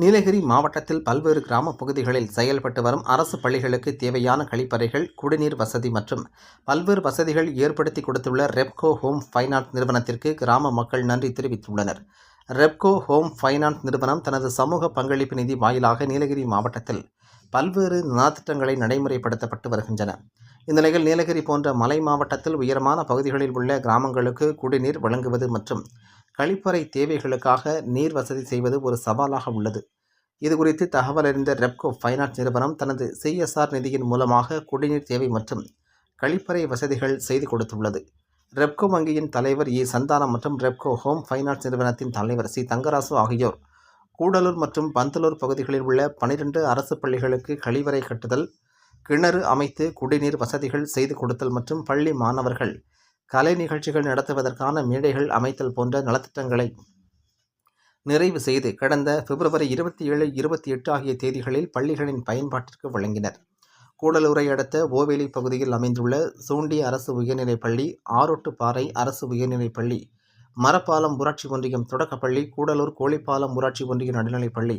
நீலகிரி மாவட்டத்தில் பல்வேறு கிராம பகுதிகளில் செயல்பட்டு வரும் அரசு பள்ளிகளுக்கு தேவையான கழிப்பறைகள், குடிநீர் வசதி மற்றும் பல்வேறு வசதிகள் ஏற்படுத்தி கொடுத்துள்ள ரெப்கோ ஹோம் ஃபைனான்ஸ் நிறுவனத்திற்கு கிராம மக்கள் நன்றி தெரிவித்துள்ளனர். ரெப்கோ ஹோம் ஃபைனான்ஸ் நிறுவனம் தனது சமூக பங்களிப்பு நிதி வாயிலாக நீலகிரி மாவட்டத்தில் பல்வேறு நலத்திட்டங்களை நடைமுறைப்படுத்தப்பட்டு வருகின்றன. இந்நிலையில் நீலகிரி போன்ற மலை மாவட்டத்தில் உயரமான பகுதிகளில் உள்ள கிராமங்களுக்கு குடிநீர் வழங்குவது மற்றும் கழிப்பறை தேவைகளுக்காக நீர் வசதி செய்வது ஒரு சவாலாக உள்ளது. இதுகுறித்து தகவல் அறிந்த ரெப்கோ ஃபைனான்ஸ் நிறுவனம் தனது CSR நிதியின் மூலமாக குடிநீர் தேவை மற்றும் கழிப்பறை வசதிகள் செய்து கொடுத்துள்ளது. ரெப்கோ வங்கியின் தலைவர் சந்தானம் மற்றும் ரெப்கோ ஹோம் ஃபைனான்ஸ் நிறுவனத்தின் தலைவர் தங்கராசு ஆகியோர் கூடலூர் மற்றும் பந்தலூர் பகுதிகளில் உள்ள 12 அரசு பள்ளிகளுக்கு கழிவறை கட்டுதல், கிணறு அமைத்து குடிநீர் வசதிகள் செய்து கொடுத்தல் மற்றும் பள்ளி மாணவர்கள் கலை நிகழ்ச்சிகள் நடத்துவதற்கான மேடைகள் அமைத்தல் போன்ற நலத்திட்டங்களை நிறைவு செய்து கடந்த பிப்ரவரி 27, 28 ஆகிய தேதிகளில் பள்ளிகளின் பயன்பாட்டிற்கு வழங்கினர். கூடலூரை அடுத்த ஓவேலி பகுதியில் அமைந்துள்ள சூண்டி அரசு உயர்நிலைப்பள்ளி, ஆரோட்டுப்பாறை அரசு உயர்நிலைப்பள்ளி, மரப்பாலம் ஊராட்சி ஒன்றியம் தொடக்கப்பள்ளி, கூடலூர் கோழிப்பாலம் ஊராட்சி ஒன்றிய நடுநிலைப்பள்ளி,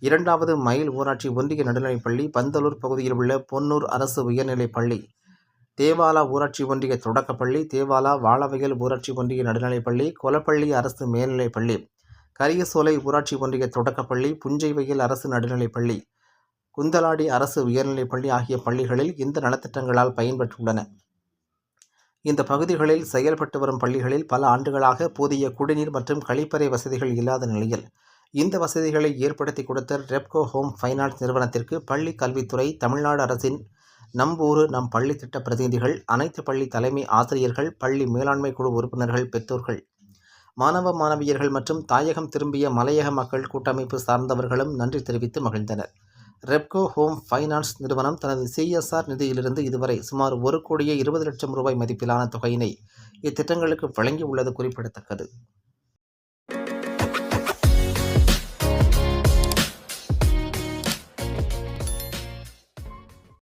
2வது மைல் ஊராட்சி ஒன்றிய நடுநிலைப்பள்ளி, பந்தலூர் பகுதியில் உள்ள பொன்னூர் அரசு உயர்நிலைப்பள்ளி, தேவாலா ஊராட்சி ஒன்றிய தொடக்கப்பள்ளி, தேவாலா வாழவயல் ஊராட்சி ஒன்றிய நடுநிலைப்பள்ளி, கொலப்பள்ளி அரசு மேல்நிலைப்பள்ளி, கரியசோலை ஊராட்சி ஒன்றிய தொடக்கப்பள்ளி, புஞ்சைவயல் அரசு நடுநிலைப்பள்ளி, குந்தலாடி அரசு உயர்நிலைப்பள்ளி ஆகிய பள்ளிகளில் இந்த நலத்திட்டங்களால் பயன்பெற்றுள்ளன. இந்த பகுதிகளில் செயல்பட்டு வரும் பள்ளிகளில் பல ஆண்டுகளாக போதிய குடிநீர் மற்றும் கழிப்பறை வசதிகள் இல்லாத நிலையில் இந்த வசதிகளை ஏற்படுத்தி கொடுத்த ரெப்கோ ஹோம் ஃபைனான்ஸ் நிறுவனத்திற்கு பள்ளி கல்வித்துறை, தமிழ்நாடு அரசின் நம் ஊரு நம் பள்ளி திட்ட பிரதிநிதிகள், அனைத்து பள்ளி தலைமை ஆசிரியர்கள், பள்ளி மேலாண்மை குழு உறுப்பினர்கள், பெற்றோர்கள், மாணவ மாணவியர்கள் மற்றும் தாயகம் திரும்பிய மலையக மக்கள் கூட்டமைப்பு சார்ந்தவர்களும் நன்றி தெரிவித்து மகிழ்ந்தனர். ரெப்கோ ஹோம் ஃபைனான்ஸ் நிறுவனம் தனது CSR நிதியிலிருந்து இதுவரை சுமார் 1,20,00,000 ரூபாய் மதிப்பிலான தொகையினை இத்திட்டங்களுக்கு வழங்கியுள்ளது குறிப்பிடத்தக்கது.